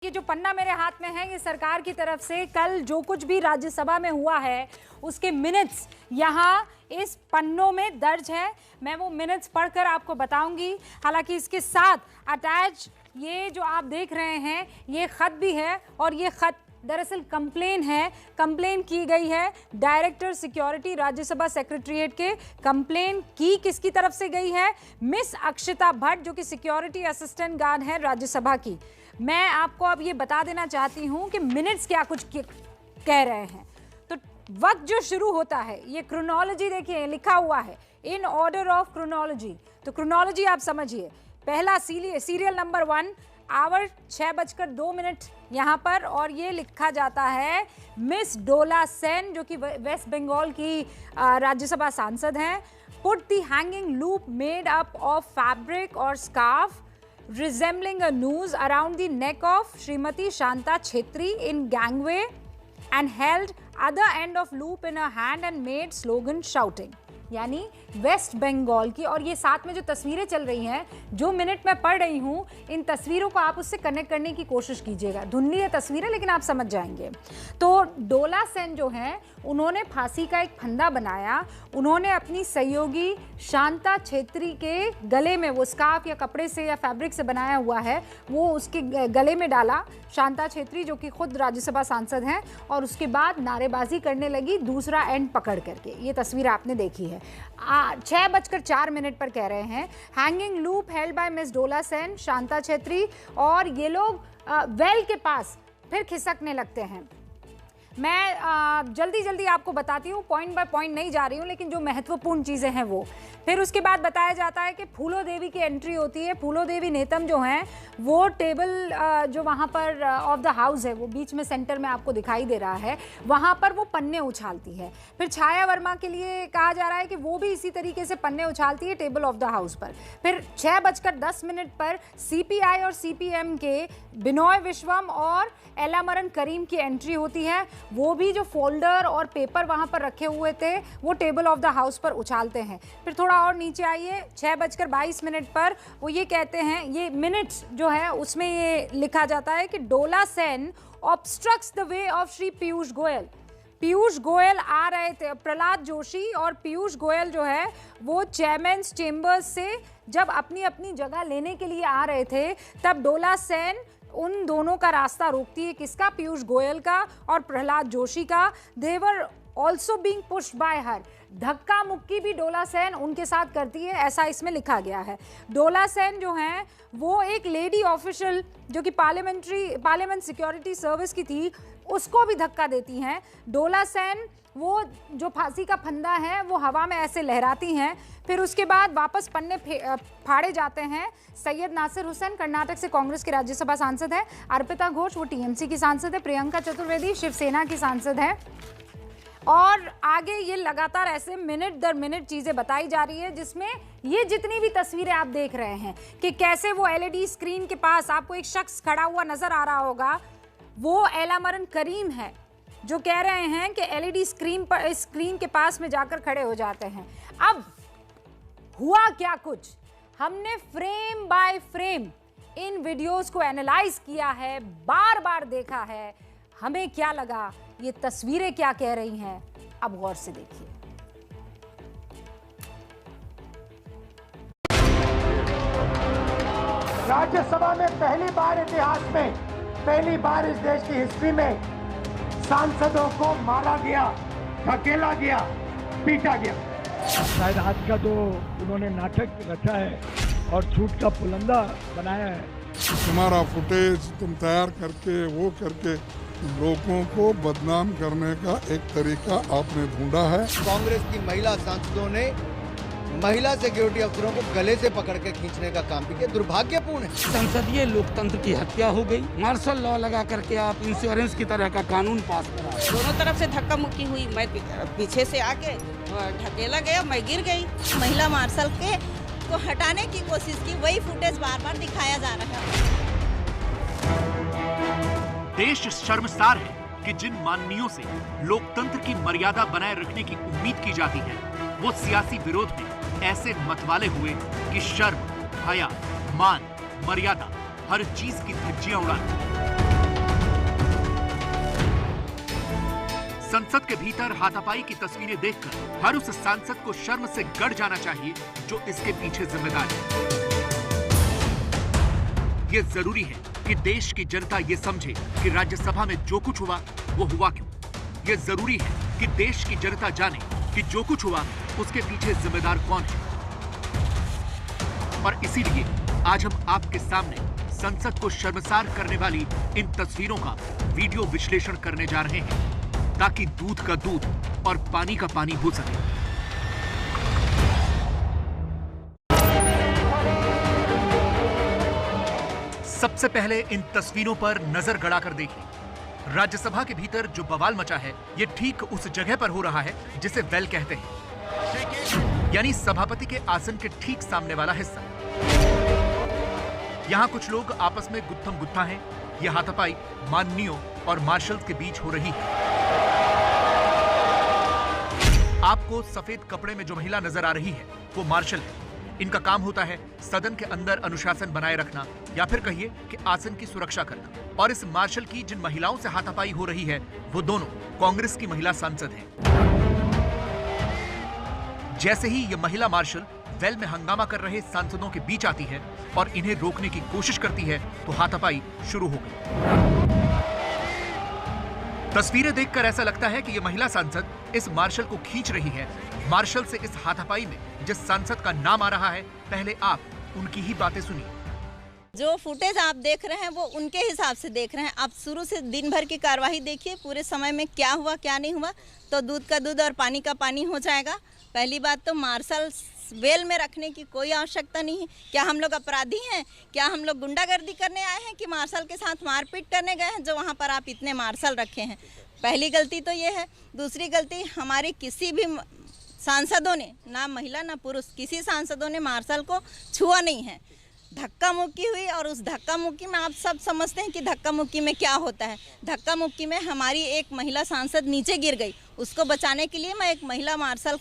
ये जो पन्ना मेरे हाथ में है ये सरकार की तरफ से कल जो कुछ भी राज्यसभा में हुआ है उसके मिनट्स यहाँ इस पन्नों में दर्ज है। मैं वो मिनट्स पढ़कर आपको बताऊंगी। हालांकि इसके साथ अटैच ये जो आप देख रहे हैं ये खत भी है और ये खत दरअसल कंप्लेन है। कंप्लेन की गई है डायरेक्टर सिक्योरिटी राज्यसभा सेक्रेटरीट के। कंप्लेन की किसकी तरफ से गई है? मिस अक्षिता भट्ट जो कि सिक्योरिटी असिस्टेंट गार्ड है राज्यसभा की। मैं आपको अब ये बता देना चाहती हूं कि मिनट्स क्या कुछ कह रहे हैं। तो वक्त जो शुरू होता है ये क्रोनोलॉजी देखिए लिखा हुआ है इन ऑर्डर ऑफ क्रोनोलॉजी। तो क्रोनोलॉजी आप समझिए। पहला सीरियल नंबर 1 आवर 6:02 यहाँ पर और ये लिखा जाता है मिस डोला सेन जो कि वेस्ट बंगाल की राज्यसभा सांसद हैं। Put the hanging loop made up of fabric और scarf resembling a noose around the neck of Srimati Shanta Chhetri in gangway and held other end of loop in her hand and made slogan shouting। यानी waste Bengal की। और ये साथ में जो तस्वीरें चल रही हैं जो मिनट में पढ़ रही हूँ इन तस्वीरों को आप उससे कनेक्ट करने की कोशिश कीजिएगा। धुंधली है तस्वीरें लेकिन आप समझ जाएंगे। तो डोला सेन जो हैं उन्होंने फांसी का एक फंदा बनाया। उन्होंने अपनी सहयोगी शांता छेत्री के गले में वो स्कार्फ या कपड़े से या फैब्रिक से बनाया हुआ है वो उसके गले में डाला। शांता छेत्री जो कि खुद राज्यसभा सांसद हैं और उसके बाद नारेबाजी करने लगी दूसरा एंड पकड़ करके। ये तस्वीर आपने देखी है। 6:04 पर कह रहे हैं hanging loop held by miss Dola Sen Shanta Chhetri. और ये लोग वेल के पास फिर खिसकने लगते हैं। मैं जल्दी आपको बताती हूँ, पॉइंट बाय पॉइंट नहीं जा रही हूँ लेकिन जो महत्वपूर्ण चीज़ें हैं वो। फिर उसके बाद बताया जाता है कि फूलो देवी की एंट्री होती है। फूलो देवी नेतम जो हैं वो टेबल जो वहाँ पर ऑफ द हाउस है वो बीच में सेंटर में आपको दिखाई दे रहा है वहाँ पर वो पन्ने उछालती है। फिर छाया वर्मा के लिए कहा जा रहा है कि वो भी इसी तरीके से पन्ने उछालती है टेबल ऑफ द हाउस पर। फिर 6:10 पर CPI और CPM के बिनोय विश्वम और एलामरन करीम की एंट्री होती है। वो भी जो फोल्डर और पेपर वहाँ पर रखे हुए थे वो टेबल ऑफ द हाउस पर उछालते हैं। फिर थोड़ा और नीचे आइए 6:22 पर वो ये कहते हैं, ये मिनट्स जो है उसमें ये लिखा जाता है कि Dola Sen obstructs the way of Shri Piyush Goyal. Piyush Goyal आ रहे थे, प्रहलाद जोशी और पीयूष गोयल जो है वो चेयरमैन्स चेंबर्स से जब अपनी अपनी जगह लेने के लिए आ रहे थे तब डोला सेन उन दोनों का रास्ता रोकती है। किसका? पीयूष गोयल का और प्रहलाद जोशी का। They were also being pushed by her. धक्का मुक्की भी डोला सेन उनके साथ करती है, ऐसा इसमें लिखा गया है। डोला सेन जो हैं वो एक लेडी ऑफिशियल जो कि पार्लियामेंट सिक्योरिटी सर्विस की थी उसको भी धक्का देती हैं। डोला सेन वो जो फांसी का फंदा है वो हवा में ऐसे लहराती हैं। फिर उसके बाद वापस पन्ने फाड़े जाते हैं। सैयद नासिर हुसैन कर्नाटक से कांग्रेस के राज्यसभा सांसद है। अर्पिता घोष वो TMC की सांसद है। प्रियंका चतुर्वेदी शिवसेना की सांसद है। और आगे ये लगातार ऐसे मिनट दर मिनट चीज़ें बताई जा रही है जिसमें ये जितनी भी तस्वीरें आप देख रहे हैं कि कैसे वो LED स्क्रीन के पास आपको एक शख्स खड़ा हुआ नजर आ रहा होगा वो एलामरन करीम है जो कह रहे हैं कि LED स्क्रीन के पास में जाकर खड़े हो जाते हैं। अब हुआ क्या कुछ, हमने frame by frame in videos को एनालाइज किया है, बार बार देखा है। हमें क्या लगा, ये तस्वीरें क्या कह रही हैं, अब गौर से देखिए। राज्यसभा में पहली बार इतिहास में, पहली बार इस देश की हिस्ट्री में सांसदों को मारा गया, धकेला गया, पीटा गया। शायद आज का जो उन्होंने नाटक रचा है और झूठ का पुलंदा बनाया है। तुम्हारा फुटेज तुम तैयार करके वो करके लोगों को बदनाम करने का एक तरीका आपने ढूंढा है। कांग्रेस की महिला सांसदों ने महिला सिक्योरिटी अफसरों को गले से पकड़ के खींचने का काम भी किया, दुर्भाग्यपूर्ण है। संसदीय लोकतंत्र की हत्या हो गई। मार्शल लॉ लगा करके आप इंश्योरेंस की तरह का कानून पास करा। दोनों तरफ से धक्का मुक्की हुई, मैं पीछे से आके ढकेला गया, मैं गिर गई। महिला मार्शल के को हटाने की कोशिश की, वही फुटेज बार बार दिखाया जा रहा है। देश शर्मसार है कि जिन माननीयों से लोकतंत्र की मर्यादा बनाए रखने की उम्मीद की जाती है वो सियासी विरोध में ऐसे मतवाले हुए कि शर्म, हया, मान, मर्यादा हर चीज की धज्जियां उड़ाती। संसद के भीतर हाथापाई की तस्वीरें देखकर हर उस सांसद को शर्म से गड़ जाना चाहिए जो इसके पीछे जिम्मेदार है। ये जरूरी है कि देश की जनता ये समझे कि राज्यसभा में जो कुछ हुआ वो हुआ क्यों। ये जरूरी है कि देश की जनता जाने कि जो कुछ हुआ उसके पीछे जिम्मेदार कौन है। और इसीलिए आज हम आपके सामने संसद को शर्मसार करने वाली इन तस्वीरों का वीडियो विश्लेषण करने जा रहे हैं ताकि दूध का दूध और पानी का पानी हो सके। सबसे पहले इन तस्वीरों पर नजर गड़ाकर देखिए। राज्यसभा के भीतर जो बवाल मचा है ये ठीक उस जगह पर हो रहा है जिसे वेल कहते हैं, यानी सभापति के आसन के ठीक सामने वाला हिस्सा। यहां कुछ लोग आपस में गुत्थम गुत्था हैं। यह हाथापाई माननीयों और मार्शल्स के बीच हो रही है। आपको सफेद कपड़े में जो महिला नजर आ रही है वो मार्शल है। इनका काम होता है सदन के अंदर अनुशासन बनाए रखना या फिर कहिए कि आसन की सुरक्षा करना। और इस मार्शल की जिन महिलाओं से हाथापाई हो रही है वो दोनों कांग्रेस की महिला सांसद हैं। जैसे ही ये महिला मार्शल वेल में हंगामा कर रहे सांसदों के बीच आती है और इन्हें रोकने की कोशिश करती है तो हाथापाई शुरू हो गई। तस्वीरें देखकर ऐसा लगता है कि ये महिला सांसद इस मार्शल को खींच रही है। मार्शल से इस हाथापाई में जिस सांसद का नाम आ रहा है पहले आप उनकी ही बातें सुनिए। जो फुटेज आप देख रहे हैं वो उनके हिसाब से देख रहे हैं। आप शुरू से दिन भर की कार्यवाही देखिए, पूरे समय में क्या हुआ क्या नहीं हुआ, तो दूध का दूध और पानी का पानी हो जाएगा। पहली बात तो मार्शल वेल में रखने की कोई आवश्यकता नहीं है। क्या हम लोग अपराधी हैं? क्या हम लोग गुंडागर्दी करने आए हैं कि मार्शल के साथ मारपीट करने गए हैं जो वहाँ पर आप इतने मार्शल रखे हैं? पहली गलती तो ये है। दूसरी गलती, हमारे किसी भी सांसदों ने, ना महिला ना पुरुष, किसी सांसदों ने मार्शल को छुआ नहीं है। धक्का मुक्की हुई और उस धक्का मुक्की में आप सब समझते हैं कि धक्का मुक्की में क्या होता है। धक्का मुक्की में हमारी एक महिला सांसद नीचे गिर गई। उसको बचाने के लिए मैं एक महिला मार्शल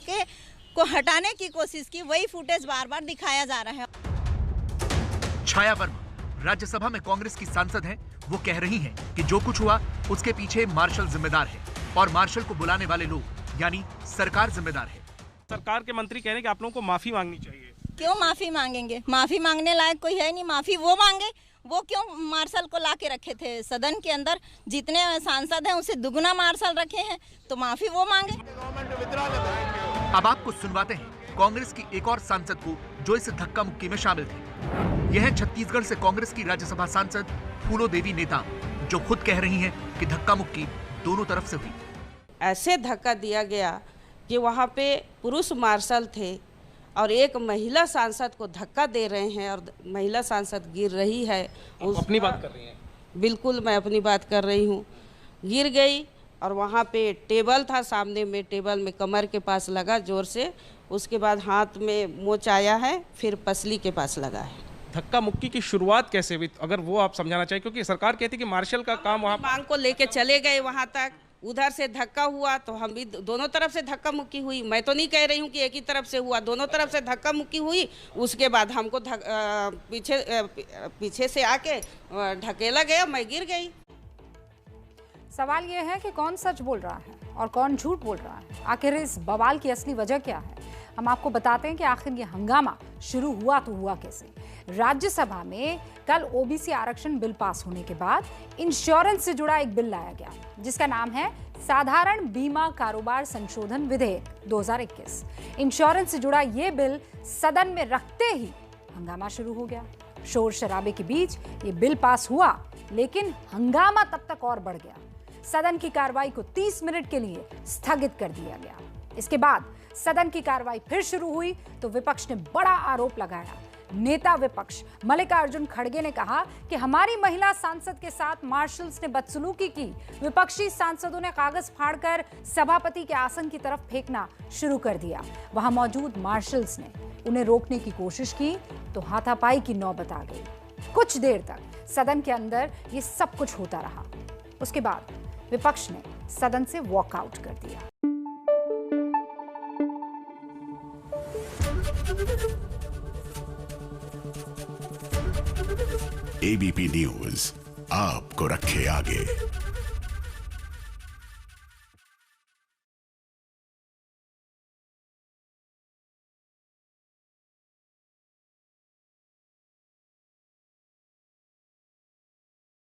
को हटाने की कोशिश की। वही फुटेज बार बार दिखाया जा रहा है। छाया वर्मा राज्यसभा में कांग्रेस की सांसद हैं। वो कह रही हैं कि जो कुछ हुआ उसके पीछे मार्शल जिम्मेदार है और मार्शल को बुलाने वाले लोग यानी सरकार जिम्मेदार है। सरकार के मंत्री कह रहे हैं कि आप लोगों को माफी मांगनी चाहिए। क्यों माफी मांगेंगे? माफी मांगने लायक कोई है नहीं। माफी वो मांगे। वो क्यों मार्शल को ला के रखे थे सदन के अंदर? जितने सांसद हैं उसे दुगुना मार्शल रखे हैं, तो माफी वो मांगे। अब आपको सुनवाते हैं कांग्रेस की एक और सांसद को जो इस धक्का मुक्की में शामिल थे। यह है छत्तीसगढ़ से कांग्रेस की राज्यसभा सांसद फूलो देवी नेता, जो खुद कह रही हैं कि धक्का मुक्की दोनों तरफ से हुई। ऐसे धक्का दिया गया कि वहाँ पे पुरुष मार्शल थे और एक महिला सांसद को धक्का दे रहे हैं और महिला सांसद गिर रही है। अपनी बात कर रही हैं? बिल्कुल, मैं अपनी बात कर रही हूँ। गिर गई और वहाँ पे टेबल था सामने में, टेबल में कमर के पास लगा जोर से, उसके बाद हाथ में मोच आया है, फिर पसली के पास लगा है। धक्का मुक्की की शुरुआत कैसे हुई, अगर वो आप समझाना चाहिए, क्योंकि सरकार कहती है कि मार्शल का काम वहाँ मांग को लेके चले गए वहाँ तक, उधर से धक्का हुआ तो हम भी दोनों तरफ से धक्का मुक्की हुई। मैं तो नहीं कह रही हूँ कि एक ही तरफ से हुआ, दोनों तरफ से धक्का मुक्की हुई। उसके बाद हमको पीछे से आके ढकेला गया, मैं गिर गई। सवाल ये है कि कौन सच बोल रहा है और कौन झूठ बोल रहा है। आखिर इस बवाल की असली वजह क्या है? हम आपको बताते हैं कि आखिर ये हंगामा शुरू हुआ तो हुआ कैसे। राज्यसभा में कल ओबीसी आरक्षण बिल पास होने के बाद इंश्योरेंस से जुड़ा एक बिल लाया गया जिसका नाम है साधारण बीमा कारोबार संशोधन विधेयक 2021। इंश्योरेंस से जुड़ा ये बिल सदन में रखते ही हंगामा शुरू हो गया। शोर शराबे के बीच ये बिल पास हुआ, लेकिन हंगामा तब तक और बढ़ गया। सदन की कार्रवाई को 30 मिनट के लिए स्थगित कर दिया गया। इसके बाद सदन की कार्रवाई फिर शुरू हुई तो विपक्ष ने बड़ा आरोप लगाया। नेता विपक्ष मल्लिकार्जुन खड़गे ने कहा कि हमारी महिला सांसद के साथ मार्शल्स ने बदसलूकी की। विपक्षी सांसदों ने कागज फाड़कर सभापति के आसन की तरफ फेंकना शुरू कर दिया। वहां मौजूद मार्शल्स ने उन्हें रोकने की कोशिश की तो हाथापाई की नौबत आ गई। कुछ देर तक सदन के अंदर ये सब कुछ होता रहा। उसके बाद विपक्ष ने सदन से वॉकआउट कर दिया। एबीपी न्यूज आपको रखे आगे।